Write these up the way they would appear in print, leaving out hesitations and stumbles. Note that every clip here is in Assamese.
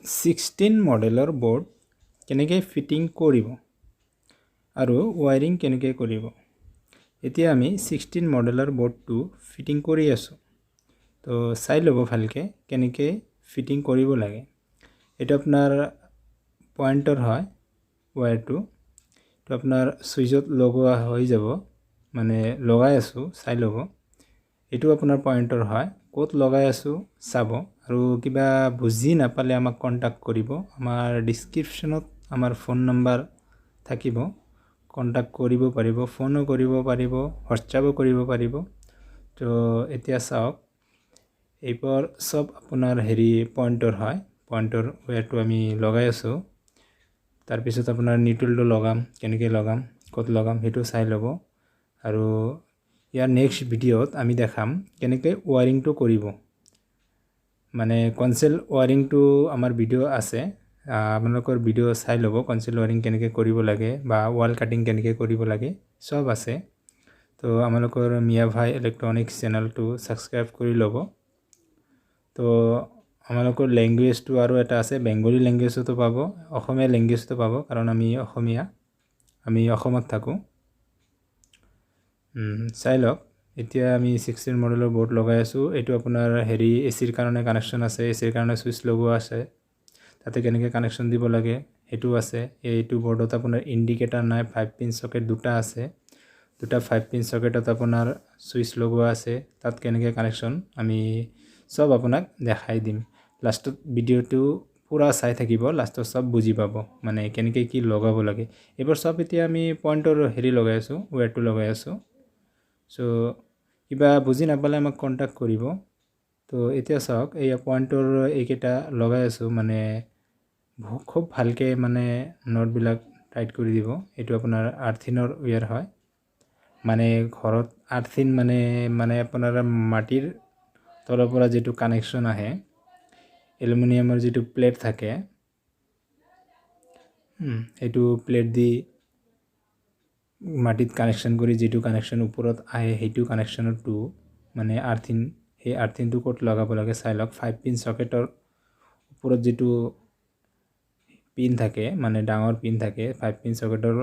16 মডেলৰ বোৰ্ড কেনেকৈ ফিটিং কৰিব আৰু ওয়াৰিং কেনেকৈ কৰিব। এতিয়া আমি 16 মডেলৰ বোৰ্ডটো ফিটিং কৰি আছো। তো চাই ল'ব ভালকৈ কেনেকৈ ফিটিং কৰিব লাগে। এটা আপোনাৰ পয়েন্টৰ হয় ওয়্যাৰটো, তো আপোনাৰ সুইচত লগোৱা হৈ যাব, মানে লগাই আছো, চাই ল'ব। এইটো আপোনাৰ পয়েন্টৰ হয়, ক'ত লগাই আছো চাব। আৰু কিবা বুজি নাপালে আমাক কন্টাক্ট কৰিব। আমাৰ ডেসক্ৰিপশনত আমাৰ ফোন নম্বৰ থাকিব, কন্টাক্ট কৰিব পাৰিব, ফোনো কৰিব পাৰিব, হোৱাটছআপো কৰিব পাৰিব। তো এতিয়া চাওক, এইবোৰ সব আপোনাৰ পয়েন্টৰ হয়, পয়েন্টৰ ওয়্যাৰটো আমি লগাই আছো। তাৰপিছত আপোনাৰ নিউট্ৰেলটো লগাম, কেনেকৈ লগাম, ক'ত লগাম সেইটো চাই ল'ব। আৰু ইয়াৰ নেক্সট ভিডিঅ'ত আমি দেখাম কেনেকৈ ওয়াৰিংটো কৰিব। মানে কনসেল ওয়াৰিংটো আমাৰ ভিডিঅ' আছে, আপোনালোকৰ ভিডিঅ' চাই ল'ব। কনসেল ওয়াৰিং কেনেকৈ কৰিব লাগে বা ওয়াল কাটিং কেনেকৈ কৰিব লাগে সব আছে। তো আপোনালোকৰ মিয়া ভাই ইলেক্ট্ৰনিক্স চেনেলটো সাবস্ক্ৰাইব কৰি ল'ব। তো আপোনালোকৰ ল্যাঙ্গুৱেজটো আৰু এটা আছে, বেংগলী ল্যাঙ্গুৱেজতো পাব, অসমীয়া ল্যাঙ্গুৱেজতো পাব, কাৰণ আমি অসমীয়া, আমি অসমত থাকোঁ। চাই লওক। এতিয়া আমি 16 মডেলৰ বোৰ্ড লগাই আছো। এইটো আপোনাৰ এচিৰ কাৰণে কানেকশ্যন আছে, এচিৰ কাৰণে সুইচ লগোৱা আছে, তাতে কেনেকৈ কানেকশ্যন দিব লাগে সেইটো আছে। এইটো বোৰ্ডত আপোনাৰ ইণ্ডিকেটৰ নাই, 5 পিন সকেট দুটা আছে, দুটা 5 পিন সকেটত আপোনাৰ সুইচ লগোৱা আছে, তাত কেনেকৈ কানেকশ্যন আমি সব আপোনাক দেখাই দিম। লাষ্টত ভিডিঅ'টো পুৰা চাই থাকিব, লাষ্টত সব বুজি পাব, মানে কেনেকৈ কি লগাব লাগে। এইবোৰ সব এতিয়া আমি পয়েন্টৰ লগাই আছো, ওয়্যাৰটো লগাই আছো। সো কিবা বুজি নাপালে আমাক কন্টাক্ট কৰিব। তো এতিয়া চাওক, এই পয়েন্টৰ এইকেইটা লগাই আছো, মানে খুব ভালকৈ মানে নটবিলাক টাইট কৰি দিব। এইটো আপোনাৰ আৰ্থিনৰ ওয়্যাৰ হয়, মানে ঘৰত আৰ্থিন মানে আপোনাৰ মাটিৰ তলৰ পৰা যেটো কানেকশ্যন আহে, এলুমিনিয়ামৰ যেটো প্লেট থাকে, এইটো প্লেট দি মাটিত কানেকশ্যন কৰি যেটো কানেকশ্যন ওপৰত আহে, সেইটো কানেকশ্যনটো মানে আৰ্থিন। সেই আৰ্থিনটো ক'ত লগাব লাগে চাই লওক। 5 পিন সকেটৰ ওপৰত যেটো পিন থাকে, মানে ডাঙৰ পিন থাকে, 5 পিন সকেটৰ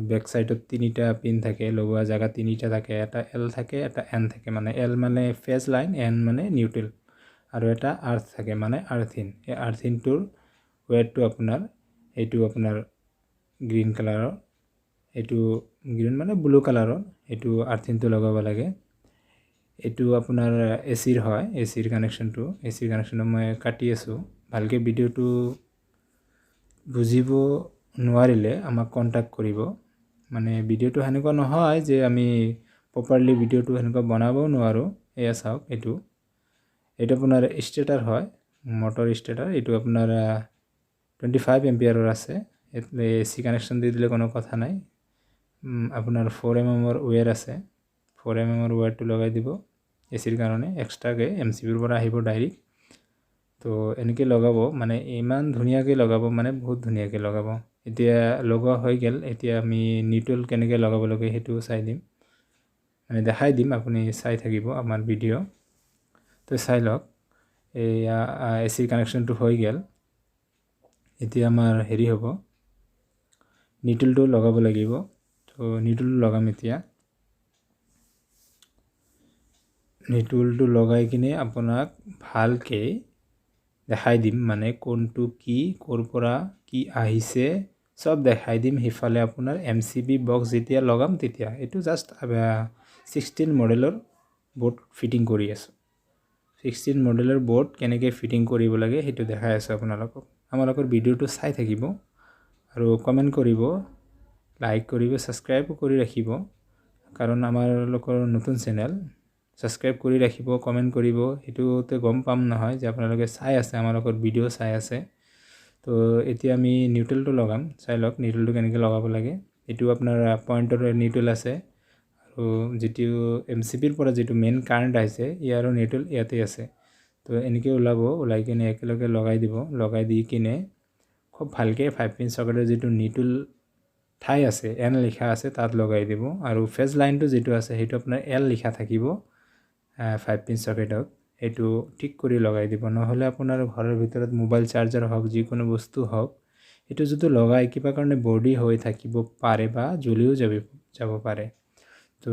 বেক সাইডত 3টা পিন থাকে, লগোৱা জায়গা 3টা থাকে, এটা এল থাকে, এটা এন থাকে। মানে এল মানে ফেজ লাইন, এন মানে নিউট্ৰেল, আৰু এটা আৰ্থ থাকে মানে আৰ্থিন। এই আৰ্থিনটোৰ ওয়্যাৰটো আপোনাৰ এইটো আপোনাৰ গ্ৰীন কালাৰৰ, এইটো গ্ৰীন মানে ব্লু কালাৰৰ, এইটো আৰ্থিনটো লগাব লাগে। এইটো আপোনাৰ এচিৰ হয়, এচিৰ কানেকশ্যনটো, এচিৰ কানেকশ্যনটো মই কাটি আছো। ভালকৈ ভিডিঅ'টো বুজিব নোৱাৰিলে আমাক কন্টাক্ট কৰিব। মানে ভিডিঅ'টো সেনেকুৱা নহয় যে আমি প্ৰপাৰলি ভিডিঅ'টো সেনেকুৱা বনাব নোৱাৰোঁ। এয়া চাওক, এইটো আপোনাৰ ষ্টেটাৰ হয়, মটৰ ষ্টেটাৰ। এইটো আপোনাৰ 25 এম্পিয়াৰৰ আছে। এচি কানেকশ্যন দি দিলে কোনো কথা নাই। আপোনাৰ 4 mmৰ ওয়্যাৰ আছে, 4 mmৰ ওয়্যাৰটো লগাই দিব এচিৰ কাৰণে। এক্সট্ৰাকৈ MCBৰ পৰা আহিব ডাইৰেক্ট। তো এনেকৈ লগাব, মানে ইমান ধুনীয়াকৈ লগাব, মানে বহুত ধুনীয়াকৈ লগাব। এতিয়া লগোৱা হৈ গ'ল। এতিয়া আমি নিউট্ৰেল কেনেকৈ লগাব লাগে সেইটো চাই দিম, মানে দেখাই দিম, আপুনি চাই থাকিব আমাৰ ভিডিঅ'। তো চাই লওক, এয়া এচিৰ কানেকশ্যনটো হৈ গ'ল। এতিয়া আমাৰ হ'ব, নিউট্ৰেলটো লগাব লাগিব। তো নিউট্ৰেলটো লগাম। এতিয়া নিউট্ৰেলটো লগাই কিনে আপোনাক ভালকৈ দেখাই দিম, মানে কোনটো কি, ক'ৰ পৰা কি আহিছে সব দেখাই দিম। সিফালে আপোনাৰ MCB বক্স যেতিয়া লগাম তেতিয়া, এইটো জাষ্ট 16 মডেলৰ বোৰ্ড ফিটিং কৰি আছো। 16 মডেলৰ বোৰ্ড কেনেকৈ ফিটিং কৰিব লাগে সেইটো দেখাই আছো আপোনালোকক। আপোনালোকৰ ভিডিঅ'টো চাই থাকিব আৰু কমেণ্ট কৰিব, লাইক কৰিব, সাবস্ক্ৰাইবো কৰি ৰাখিব, কাৰণ আমালোকৰ নতুন চেনেল। সাবস্ক্ৰাইব কৰি ৰাখিব, কমেণ্ট কৰিব, সেইটোতে গম পাম নহয় যে আপোনালোকে চাই আছে, আমালোকৰ ভিডিঅ' চাই আছে। তো এতিয়া আমি নিউট্ৰেলটো লগাম, চাই লওক নিউট্ৰেলটো কেনেকৈ লগাব লাগে। এইটো আপোনাৰ পয়েন্টৰ নিউট্ৰেল আছে, আৰু যেটো MCBৰ পৰা যেটো মেইন কাৰেণ্ট আহিছে, ইয়াৰো নিউট্ৰেল ইয়াতে আছে। তো এনেকৈ ওলাব, ওলাই কিনে একেলগে লগাই দিব। লগাই দি কিনে খুব ভালকৈ 5 পিন সকেটৰ যেটো নিউট্ৰেল ঠাই আছে, এন লিখা আছে, তাত লগাই দিব। আৰু ফেজ লাইনটো যেটো আছে সেইটো আপোনাৰ এল লিখা থাকিব 5 পিন সকেটত। এইটো ঠিক কৰি লগাই দিব, নহ'লে আপোনাৰ ঘৰৰ ভিতৰত মোবাইল চাৰ্জাৰ হওক যিকোনো বস্তু হওক এইটো যদি লগাই কিবা কাৰণে বডি হৈ থাকিব পাৰে বা জ্বলিও যাব পাৰে। তো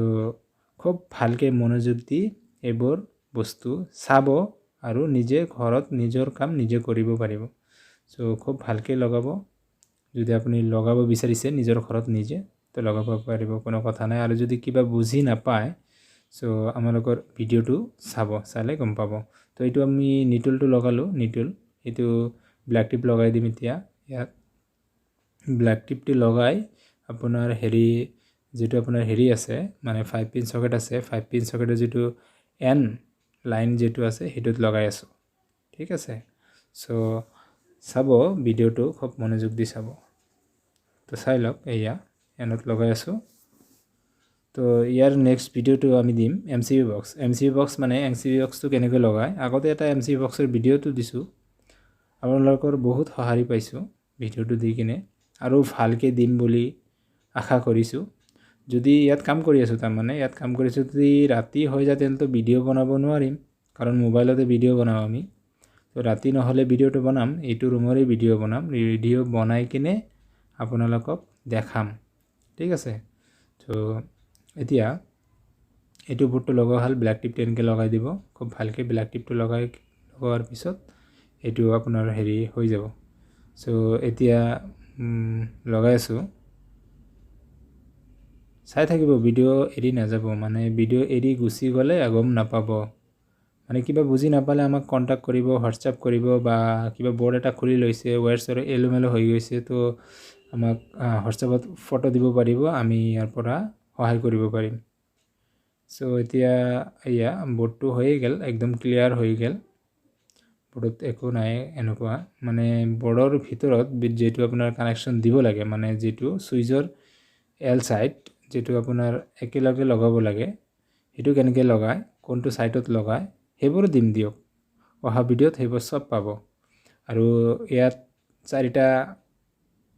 খুব ভালকৈ মনোযোগ দি এইবোৰ বস্তু চাব আৰু নিজে ঘৰত নিজৰ কাম নিজে কৰিব পাৰিব। চ' খুব ভালকৈ লগাব। যদি আপুনি লগাব বিচাৰিছে নিজৰ ঘৰত নিজে তো লগাব পাৰিব, কোনো কথা নাই। আৰু যদি কিবা বুজি নাপায় চ' আমালোকৰ ভিডিঅ'টো চালে গম পাব। তো এইটো আমি নিটলটো লগালোঁ, নিটল এইটো ব্লেক টিপ লগাই দিম এতিয়া। ইয়াত ব্লেক টিপটো লগাই আপোনাৰ যিটো আপোনাৰ আছে মানে 5 পিন চকেট আছে, 5 পিন চকেটৰ যিটো এন লাইন যিটো আছে সেইটোত লগাই আছোঁ, ঠিক আছে। চ' চাব ভিডিঅ'টো খুব মনোযোগ দি চাব। তো চাই লওক, এয়া এনত লগাই আছোঁ। তো ইয়াৰ নেক্সট ভিডিঅ'টো আমি দিম MCB বক্স। MCB বক্স মানে MCB বক্সটো কেনেকৈ লগায়, আগতে এটা MCB বক্সৰ ভিডিঅ'টো দিছোঁ, আপোনালোকৰ বহুত সঁহাৰি পাইছোঁ ভিডিঅ'টো দি কিনে, আৰু ভালকৈ দিম বুলি আশা কৰিছোঁ। যদি ইয়াত কাম কৰি আছোঁ, তাৰমানে ইয়াত কাম কৰিছোঁ, যদি ৰাতি হৈ যায় তেন্তে ভিডিঅ' বনাব নোৱাৰিম, কাৰণ মোবাইলতে ভিডিঅ' বনাওঁ আমি। তো ৰাতি নহ'লে ভিডিঅ'টো বনাম, এইটো ৰুমৰে ভিডিঅ' বনাম, ভিডিঅ' বনাই কিনে আপোনালোকক দেখাম, ঠিক আছে। তো এতিয়া এইটো বোৰ্ডটো লগোৱা হ'ল, ব্লেক টিপটো এনেকৈ লগাই দিব খুব ভালকৈ। ব্লেক টিপটো লগোৱাৰ পিছত এইটো আপোনাৰ হৈ যাব। চ' এতিয়া লগাই আছোঁ, চাই থাকিব, ভিডিঅ' এৰি নাযাব। মানে ভিডিঅ' এৰি গুচি গ'লে গম নাপাব। মানে কিবা বুজি নাপালে আমাক কণ্টেক্ট কৰিব, হোৱাটছআপ কৰিব, বা কিবা বৰ্ড এটা খুলি লৈছে ৱায়াৰ্ছৰ এলোমেলো হৈ গৈছে তো আমাক হোৱাটছআপত ফটো দিব পাৰিব, আমি ইয়াৰ পৰা সহায় কৰিব পাৰিম। চ' এতিয়া এয়া বৰ্ডটো হৈয়ে গ'ল, একদম ক্লিয়াৰ হৈ গ'ল, বৰ্ডত একো নাই এনেকুৱা। মানে বৰ্ডৰ ভিতৰত যিটো আপোনাৰ কানেকশ্যন দিব লাগে, মানে যিটো চুইচৰ এল ছাইড যিটো আপোনাৰ একেলগে লগাব লাগে, সেইটো কেনেকৈ লগায়, কোনটো ছাইডত লগায় সেইবোৰ দিয়ক। অহা ভিডিঅ'ত সেইবোৰ চব পাব। আৰু ইয়াত 4টা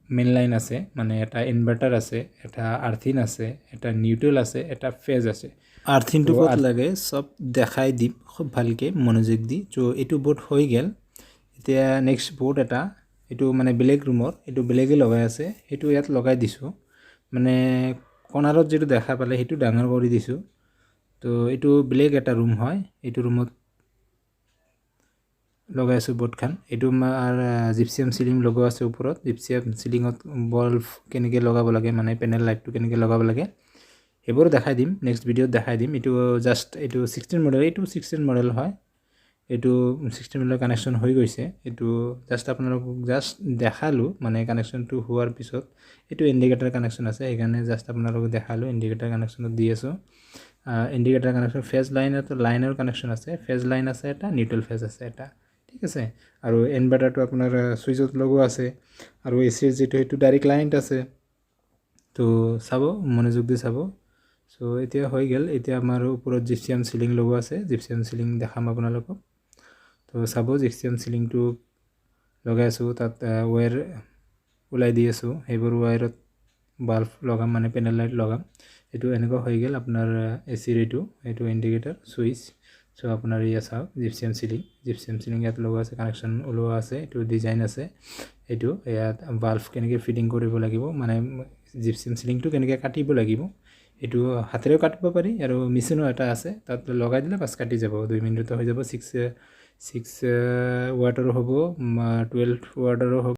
মেইন লাইন আছে, মানে এটা ইনভাৰ্টাৰ আছে, এটা আৰ্থিন আছে, এটা নিউট্ৰেল আছে, এটা ফেজ আছে। আৰ্থিনটো ক'ত লাগে চব দেখাই দিম খুব ভালকৈ মনোযোগ দি। চ' এইটো বৰ্ড হৈ গ'ল। এতিয়া নেক্সট বৰ্ড এটা, এইটো মানে বেলেগ ৰুমৰ, এইটো বেলেগে লগাই আছে, সেইটো ইয়াত লগাই দিছোঁ। মানে কৰ্নাৰত যিটো দেখা পালে সেইটো ডাঙৰ কৰি দিছোঁ। তো এইটো বেলেগ এটা ৰুম হয়, এইটো ৰুমত লগাই আছোঁ বৰ্ডখন। এইটো আমাৰ জিপচিয়াম চিলিং লগোৱা আছে ওপৰত। জিপচিয়াম চিলিঙত বাল্ব কেনেকৈ লগাব লাগে, মানে পেনেল লাইটটো কেনেকৈ লগাব লাগে সেইবোৰ দেখাই দিম, নেক্সট ভিডিঅ'ত দেখাই দিম। এইটো জাষ্ট এইটো 16 মডেল, এইটো 16 মডেল হয়, এইটো 16 মডেলৰ কানেকশ্যন হৈ গৈছে। এইটো জাষ্ট আপোনালোকক জাষ্ট দেখালোঁ, মানে কানেকশ্যনটো হোৱাৰ পিছত এইটো ইণ্ডিকেটাৰ কানেকশ্যন আছে, সেইকাৰণে জাষ্ট আপোনালোকক দেখালোঁ। ইণ্ডিকেটাৰ কানেকশ্যনত দি আছোঁ। ইণ্ডিকেটাৰ কানেকশ্যন ফেজ লাইনৰ কানেকশ্যন আছে, ফেজ লাইন আছে এটা, নিউট্ৰেল ফেজ আছে এটা, ঠিক আছে। আৰু ইনভাৰ্টাৰটো আপোনাৰ চুইচত লগোৱা আছে, আৰু এচিৰ যিটো সেইটো ডাইৰেক্ট লাইনত আছে। তো চাব, মনোযোগ দি চাব। চ' এতিয়া হৈ গ'ল। এতিয়া আমাৰ ওপৰত জিপচিয়াম চিলিং লগোৱা আছে, জিপচিয়াম চিলিং দেখাম আপোনালোকক। তো চাব, জিপচিয়াম চিলিংটো লগাই আছোঁ, তাত ৱায়াৰ ওলাই দি আছোঁ, সেইবোৰ ৱায়াৰত বাল্ব লগাম, মানে পেনেল লাইট লগাম। এইটো এনেকুৱা হৈ গ'ল আপোনাৰ এচিৰ এইটো ইণ্ডিকেটাৰ চুইচ। চ' আপোনাৰ ইয়াত চাওক, জিপচিয়াম চিলিং ইয়াত লগোৱা আছে, কানেকশ্যন ওলোৱা আছে, এইটো ডিজাইন আছে। এইটো ইয়াত বাল্ব কেনেকৈ ফিটিং কৰিব লাগিব, মানে জিপচিয়াম চিলিংটো কেনেকৈ কাটিব লাগিব, এইটো হাতেৰেও কাটিব পাৰি, আৰু মেচিনো এটা আছে, তাত লগাই দিলে বাছ কাটি যাব, 2 মিনিটতে হৈ যাব। 6 ৱাটৰো হ'ব, 12 ৱাটৰো হ'ব।